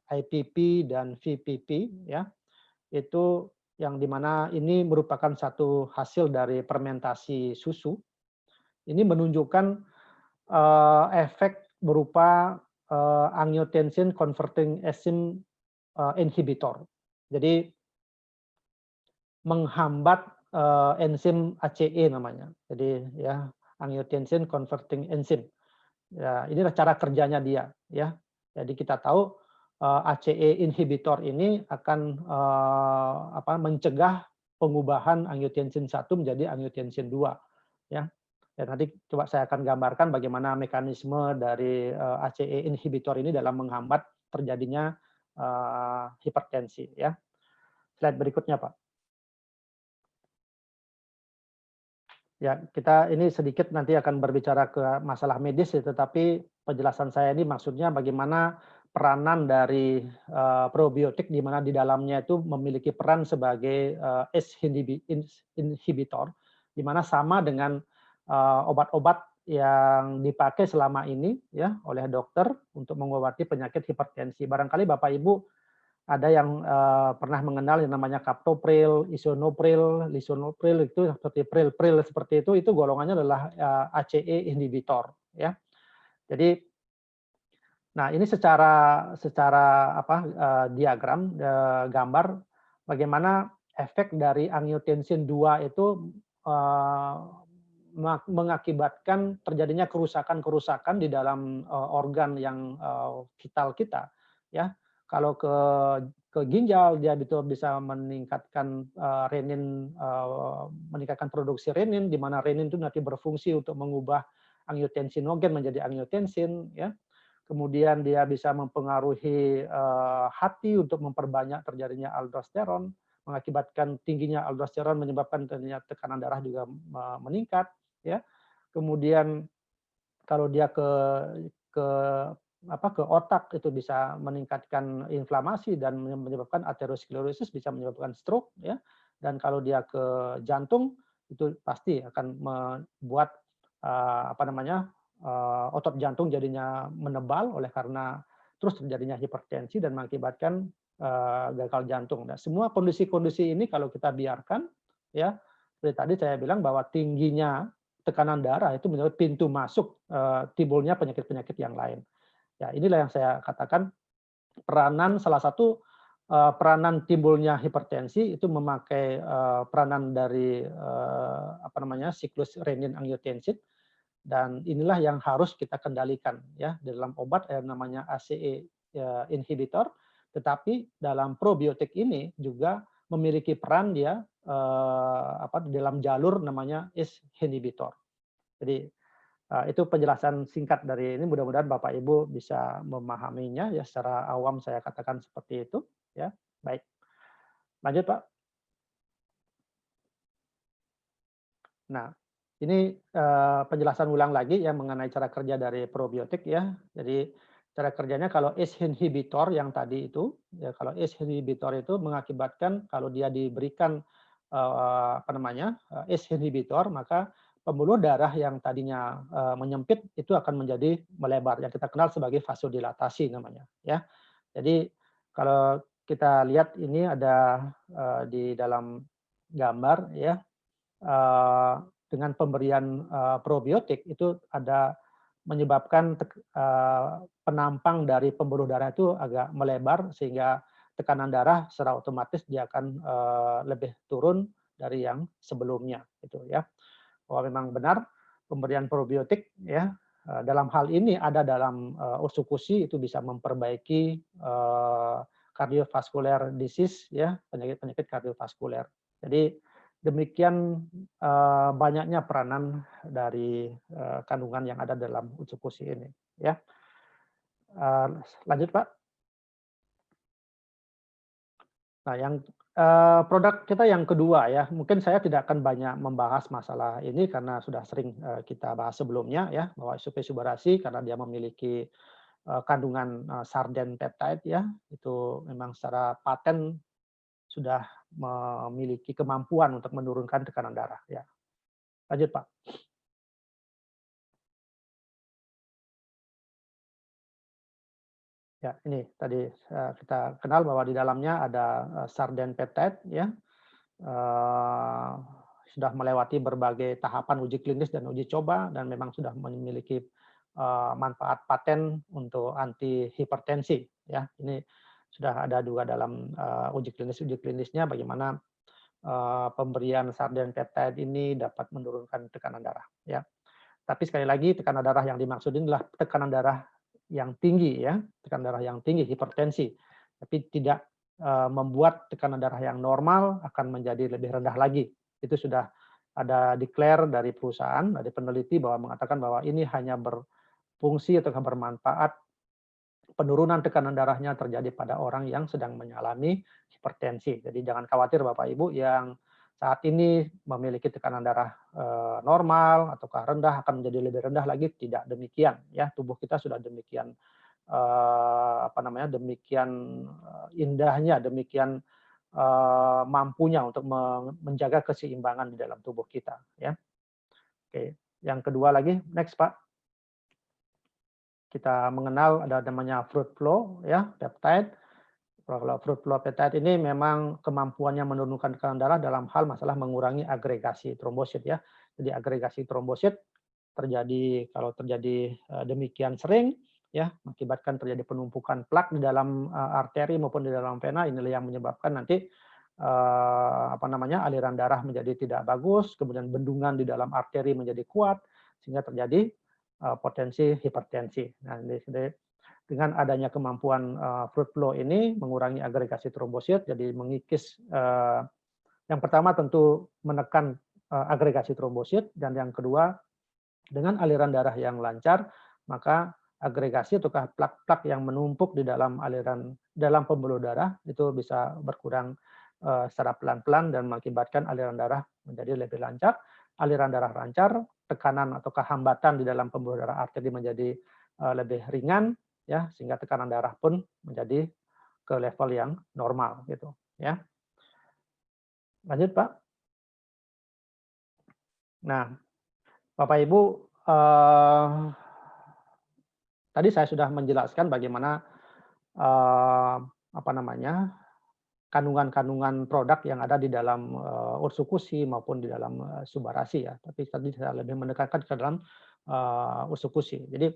IPP dan VPP ya, itu yang dimana ini merupakan satu hasil dari fermentasi susu. Ini menunjukkan efek berupa angiotensin converting enzyme inhibitor. Jadi menghambat enzim ACE namanya. Jadi ya, angiotensin converting enzyme. Ya, inilah cara kerjanya dia ya. Jadi kita tahu ACE inhibitor ini akan mencegah pengubahan angiotensin 1 menjadi angiotensin 2 ya. Dan nanti coba saya akan gambarkan bagaimana mekanisme dari ACE inhibitor ini dalam menghambat terjadinya hipertensi ya. Slide berikutnya, Pak. Ya, kita ini sedikit nanti akan berbicara ke masalah medis ya, tetapi penjelasan saya ini maksudnya bagaimana peranan dari probiotik di mana di dalamnya itu memiliki peran sebagai ACE inhibitor, di mana sama dengan obat-obat yang dipakai selama ini ya oleh dokter untuk mengobati penyakit hipertensi. Barangkali Bapak Ibu ada yang pernah mengenal yang namanya captopril, isonipril, lisinopril itu seperti pril seperti itu golongannya adalah ACE inhibitor ya. Jadi nah ini secara diagram gambar bagaimana efek dari angiotensin 2 itu mengakibatkan terjadinya kerusakan-kerusakan di dalam organ yang vital kita ya. Kalau ke ginjal dia bisa meningkatkan renin, meningkatkan produksi renin di mana renin itu nanti berfungsi untuk mengubah angiotensinogen menjadi angiotensin ya. Kemudian dia bisa mempengaruhi hati untuk memperbanyak terjadinya aldosteron, mengakibatkan tingginya aldosteron menyebabkan terjadinya tekanan darah juga meningkat ya. Kemudian kalau dia ke ke otak itu bisa meningkatkan inflamasi dan menyebabkan aterosklerosis, bisa menyebabkan stroke ya. Dan kalau dia ke jantung itu pasti akan membuat otot jantung jadinya menebal oleh karena terus terjadinya hipertensi dan mengakibatkan gagal jantung. Nah, semua kondisi-kondisi ini kalau kita biarkan ya, seperti tadi saya bilang bahwa tingginya tekanan darah itu menjadi pintu masuk timbulnya penyakit-penyakit yang lain. Ya, inilah yang saya katakan salah satu peranan timbulnya hipertensi itu memakai peranan dari siklus renin angiotensin, dan inilah yang harus kita kendalikan ya dalam obat yang namanya ACE inhibitor, tetapi dalam probiotik ini juga memiliki peran dia dalam jalur namanya ACE inhibitor. Jadi itu penjelasan singkat dari ini, mudah-mudahan Bapak Ibu bisa memahaminya ya, secara awam saya katakan seperti itu ya. Baik. Lanjut, Pak. Nah, ini penjelasan ulang lagi ya mengenai cara kerja dari probiotik ya. Jadi cara kerjanya kalau ACE inhibitor yang tadi itu ya, kalau ACE inhibitor itu mengakibatkan kalau dia diberikan ACE inhibitor, maka pembuluh darah yang tadinya menyempit itu akan menjadi melebar, yang kita kenal sebagai vasodilatasi namanya ya. Jadi kalau kita lihat ini ada di dalam gambar ya, dengan pemberian probiotik itu ada menyebabkan penampang dari pembuluh darah itu agak melebar sehingga tekanan darah secara otomatis dia akan lebih turun dari yang sebelumnya gitu ya. Bahwa memang benar pemberian probiotik ya dalam hal ini ada dalam ursikusi itu bisa memperbaiki cardiovascular disease ya, penyakit-penyakit kardiovaskuler. Jadi demikian banyaknya peranan dari kandungan yang ada dalam ursikusi ini ya. Lanjut Pak. Nah, produk kita yang kedua ya, mungkin saya tidak akan banyak membahas masalah ini karena sudah sering kita bahas sebelumnya ya, bahwa SOP Subarasi karena dia memiliki kandungan sarden peptide ya, itu memang secara paten sudah memiliki kemampuan untuk menurunkan tekanan darah ya. Lanjut Pak. Ya, ini tadi kita kenal bahwa di dalamnya ada sarden peptide ya. eh, sudah melewati berbagai tahapan uji klinis dan uji coba dan memang sudah memiliki manfaat paten untuk anti hipertensi ya. Ini sudah ada juga dalam uji klinisnya bagaimana pemberian sarden peptide ini dapat menurunkan tekanan darah ya. Tapi sekali lagi tekanan darah yang dimaksud ini adalah tekanan darah yang tinggi ya, tekanan darah yang tinggi hipertensi. Tapi tidak membuat tekanan darah yang normal akan menjadi lebih rendah lagi. Itu sudah ada declare dari perusahaan, dari peneliti bahwa mengatakan bahwa ini hanya berfungsi atau bermanfaat penurunan tekanan darahnya terjadi pada orang yang sedang mengalami hipertensi. Jadi jangan khawatir Bapak Ibu yang saat ini memiliki tekanan darah normal ataukah rendah akan menjadi lebih rendah lagi, tidak demikian ya. Tubuh kita sudah demikian demikian indahnya, demikian mampunya untuk menjaga keseimbangan di dalam tubuh kita ya. Oke, yang kedua lagi, next Pak. Kita mengenal ada namanya fruit flow ya, peptide. Kalau fruit flow peptide ini memang kemampuannya menurunkan tekanan darah dalam hal masalah mengurangi agregasi trombosit ya. Jadi agregasi trombosit kalau terjadi demikian sering ya, mengakibatkan terjadi penumpukan plak di dalam arteri maupun di dalam vena, inilah yang menyebabkan nanti aliran darah menjadi tidak bagus, kemudian bendungan di dalam arteri menjadi kuat sehingga terjadi potensi hipertensi. Nah, dengan adanya kemampuan fruit flow ini mengurangi agregasi trombosit, jadi mengikis yang pertama tentu menekan agregasi trombosit, dan yang kedua dengan aliran darah yang lancar maka agregasi ataukah plak-plak yang menumpuk di dalam pembuluh darah itu bisa berkurang secara pelan-pelan dan mengakibatkan aliran darah menjadi lebih lancar. Aliran darah lancar, tekanan atau hambatan di dalam pembuluh darah arteri menjadi lebih ringan ya, sehingga tekanan darah pun menjadi ke level yang normal gitu ya. Lanjut Pak. Nah, Bapak Ibu, tadi saya sudah menjelaskan bagaimana kandungan-kandungan produk yang ada di dalam ursikusi maupun di dalam subarasi ya. Tapi tadi saya lebih menekankan ke dalam ursikusi. Jadi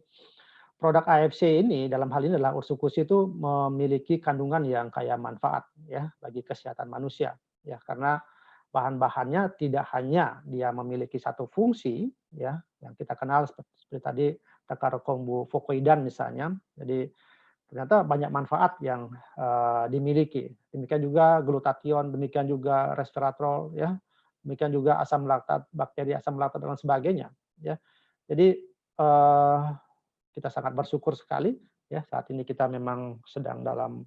produk AFC ini dalam hal ini adalah ursikusi itu memiliki kandungan yang kaya manfaat ya bagi kesehatan manusia ya, karena bahan-bahannya tidak hanya dia memiliki satu fungsi ya yang kita kenal seperti tadi takar kombu fokoidan misalnya. Jadi ternyata banyak manfaat yang dimiliki. Demikian juga glutathione, demikian juga resveratrol, ya, demikian juga asam laktat, bakteri asam laktat dan sebagainya. Ya, jadi kita sangat bersyukur sekali ya saat ini kita memang sedang dalam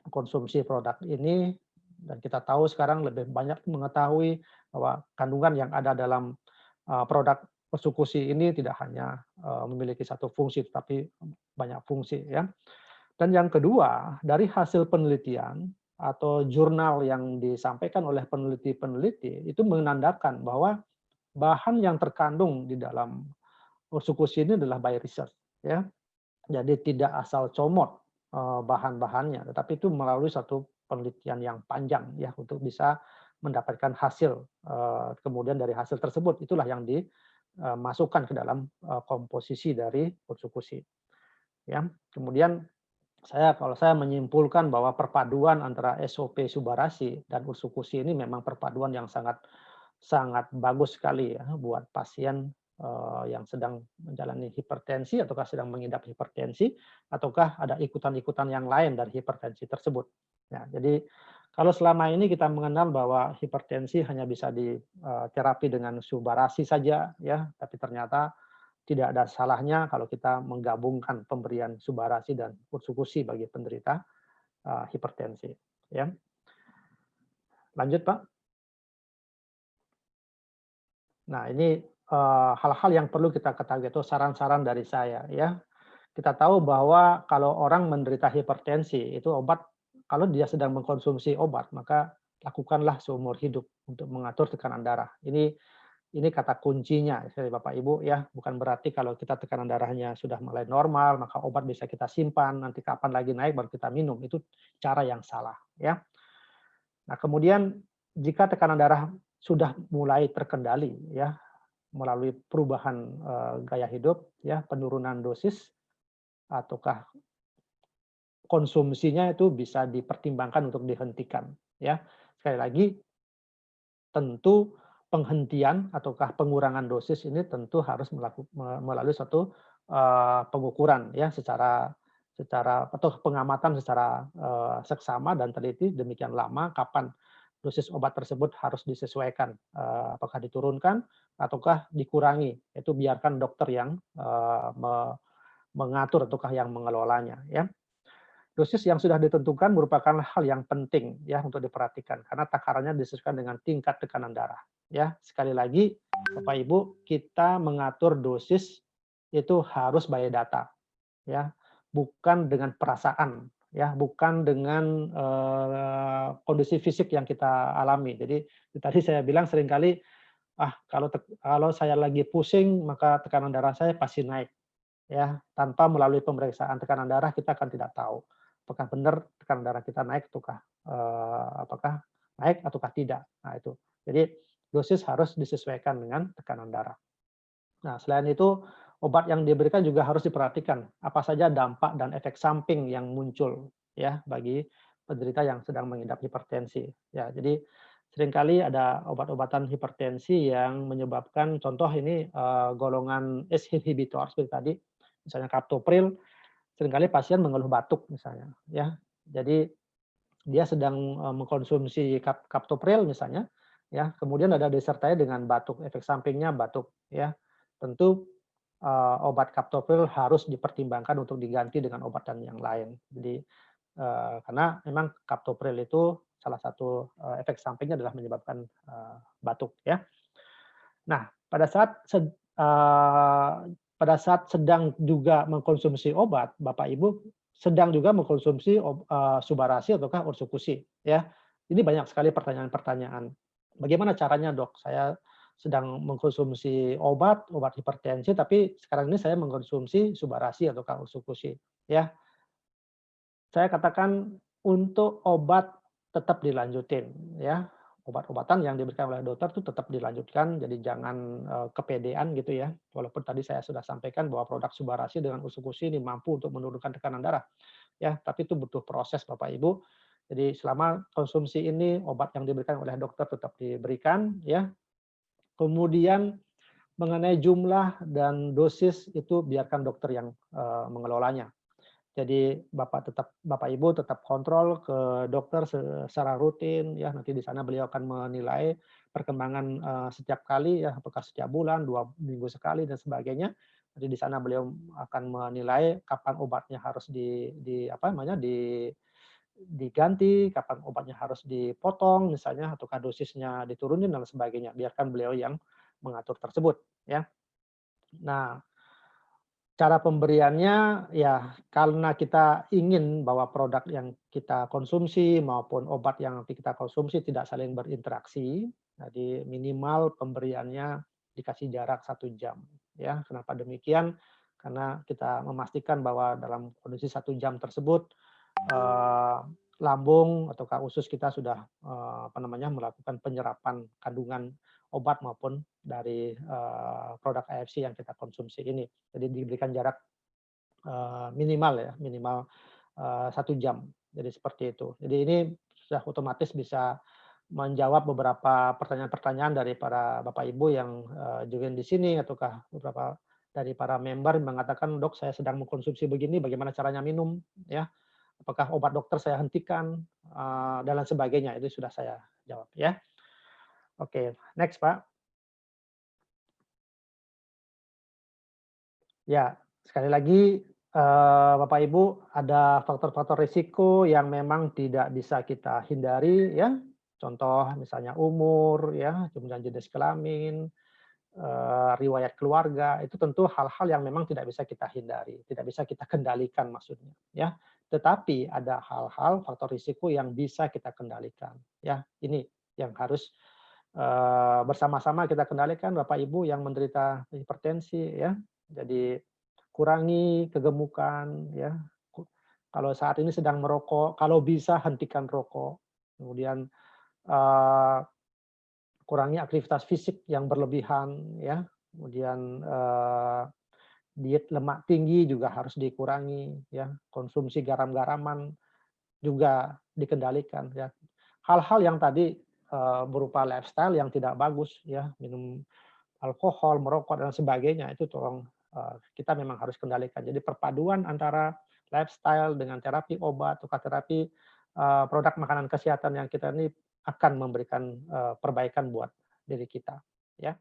konsumsi produk ini, dan kita tahu sekarang lebih banyak mengetahui bahwa kandungan yang ada dalam produk persekusi ini tidak hanya memiliki satu fungsi, tetapi banyak fungsi ya. Dan yang kedua, dari hasil penelitian atau jurnal yang disampaikan oleh peneliti-peneliti itu menandakan bahwa bahan yang terkandung di dalam persekusi ini adalah by research ya. Jadi tidak asal comot bahan-bahannya, tetapi itu melalui satu penelitian yang panjang ya untuk bisa mendapatkan hasil. Kemudian dari hasil tersebut itulah yang dimasukkan ke dalam komposisi dari persekusi. Ya, kemudian kalau saya menyimpulkan bahwa perpaduan antara SOP Subarasi dan ursikusi ini memang perpaduan yang sangat sangat bagus sekali ya buat pasien, yang sedang menjalani hipertensi ataukah sedang mengidap hipertensi, ataukah ada ikutan-ikutan yang lain dari hipertensi tersebut. Ya, jadi kalau selama ini kita mengenal bahwa hipertensi hanya bisa terapi dengan subarasi saja ya, tapi ternyata tidak ada salahnya kalau kita menggabungkan pemberian subarasi dan ursukusi bagi penderita, hipertensi, ya. Lanjut, Pak. Nah, ini, hal-hal yang perlu kita ketahui itu saran-saran dari saya ya. Kita tahu bahwa kalau orang menderita hipertensi itu kalau dia sedang mengkonsumsi obat, maka lakukanlah seumur hidup untuk mengatur tekanan darah. Ini kata kuncinya dari Bapak Ibu ya, bukan berarti kalau kita tekanan darahnya sudah mulai normal, maka obat bisa kita simpan, nanti kapan lagi naik baru kita minum, itu cara yang salah ya. Nah, kemudian jika tekanan darah sudah mulai terkendali ya, melalui perubahan, gaya hidup ya, penurunan dosis ataukah konsumsinya itu bisa dipertimbangkan untuk dihentikan ya. Sekali lagi, tentu penghentian ataukah pengurangan dosis ini tentu harus melalui suatu, pengukuran ya secara secara atau pengamatan secara, seksama dan teliti demikian lama kapan dosis obat tersebut harus disesuaikan, apakah diturunkan ataukah dikurangi, itu biarkan dokter yang, mengatur ataukah yang mengelolanya ya. Dosis yang sudah ditentukan merupakan hal yang penting ya untuk diperhatikan karena takarannya disesuaikan dengan tingkat tekanan darah. Ya, sekali lagi Bapak Ibu, kita mengatur dosis itu harus by data ya, bukan dengan perasaan ya, bukan dengan kondisi fisik yang kita alami. Jadi tadi saya bilang seringkali, kalau saya lagi pusing maka tekanan darah saya pasti naik. Ya, tanpa melalui pemeriksaan tekanan darah kita akan tidak tahu, apakah benar tekanan darah kita naik apakah naik ataukah tidak. Nah itu. Jadi dosis harus disesuaikan dengan tekanan darah. Nah, selain itu obat yang diberikan juga harus diperhatikan apa saja dampak dan efek samping yang muncul ya bagi penderita yang sedang mengidap hipertensi. Ya, jadi seringkali ada obat-obatan hipertensi yang menyebabkan contoh ini, golongan ACE inhibitor seperti tadi, misalnya captopril, seringkali pasien mengeluh batuk misalnya ya. Jadi dia sedang, mengkonsumsi captopril misalnya, ya, kemudian ada disertai dengan batuk, efek sampingnya batuk, ya. Tentu, obat captopril harus dipertimbangkan untuk diganti dengan obatan yang lain. Jadi, karena memang captopril itu salah satu, efek sampingnya adalah menyebabkan, batuk, ya. Nah, pada saat sedang juga mengkonsumsi obat, Bapak Ibu sedang juga mengkonsumsi subarasi ataukah ursukusi, ya. Ini banyak sekali pertanyaan-pertanyaan. Bagaimana caranya, Dok? Saya sedang mengkonsumsi obat hipertensi, tapi sekarang ini saya mengkonsumsi subarasi ataukah ursukusi, ya. Saya katakan untuk obat tetap dilanjutin ya, obat-obatan yang diberikan oleh dokter itu tetap dilanjutkan, jadi jangan, kepedean gitu ya. Walaupun tadi saya sudah sampaikan bahwa produk Subarasi dengan Usukusi ini mampu untuk menurunkan tekanan darah, ya, tapi itu butuh proses Bapak Ibu. Jadi selama konsumsi ini obat yang diberikan oleh dokter tetap diberikan ya. Kemudian mengenai jumlah dan dosis itu biarkan dokter yang, mengelolanya. Jadi Bapak Ibu tetap kontrol ke dokter secara rutin ya, nanti di sana beliau akan menilai perkembangan, setiap kali ya, apakah setiap bulan, 2 minggu sekali dan sebagainya. Nanti di sana beliau akan menilai kapan obatnya harus diganti, kapan obatnya harus dipotong misalnya, ataukah dosisnya diturunin dan sebagainya. Biarkan beliau yang mengatur tersebut ya. Nah, cara pemberiannya, ya karena kita ingin bahwa produk yang kita konsumsi maupun obat yang nanti kita konsumsi tidak saling berinteraksi, jadi minimal pemberiannya dikasih jarak 1 jam, ya. Kenapa demikian? Karena kita memastikan bahwa dalam kondisi 1 jam tersebut, eee, lambung ataukah usus kita sudah, melakukan penyerapan kandungan obat maupun dari, produk AFC yang kita konsumsi ini. Jadi diberikan jarak, minimal ya, minimal, 1 jam. Jadi seperti itu. Jadi ini sudah otomatis bisa menjawab beberapa pertanyaan-pertanyaan dari para Bapak Ibu yang, join di sini ataukah beberapa dari para member mengatakan, "Dok, saya sedang mengkonsumsi begini, bagaimana caranya minum?" Ya, "Apakah obat dokter saya hentikan?" Dan lain sebagainya, itu sudah saya jawab ya. Oke, next Pak. Ya, sekali lagi, Bapak Ibu, ada faktor-faktor risiko yang memang tidak bisa kita hindari ya. Contoh misalnya umur ya, kemudian jenis kelamin, riwayat keluarga, itu tentu hal-hal yang memang tidak bisa kita hindari, tidak bisa kita kendalikan maksudnya, ya. Tetapi ada hal-hal faktor risiko yang bisa kita kendalikan, ya. Ini yang harus, bersama-sama kita kendalikan Bapak Ibu yang menderita hipertensi ya. Jadi kurangi kegemukan ya, kalau saat ini sedang merokok, kalau bisa hentikan rokok. Kemudian, eee kurangi aktivitas fisik yang berlebihan ya, kemudian, diet lemak tinggi juga harus dikurangi ya, konsumsi garam-garaman juga dikendalikan ya. Hal-hal yang tadi, berupa lifestyle yang tidak bagus ya, minum alkohol, merokok dan sebagainya itu tolong, kita memang harus kendalikan. Jadi perpaduan antara lifestyle dengan terapi obat atau terapi, produk makanan kesehatan yang kita ini akan memberikan, perbaikan buat diri kita, ya.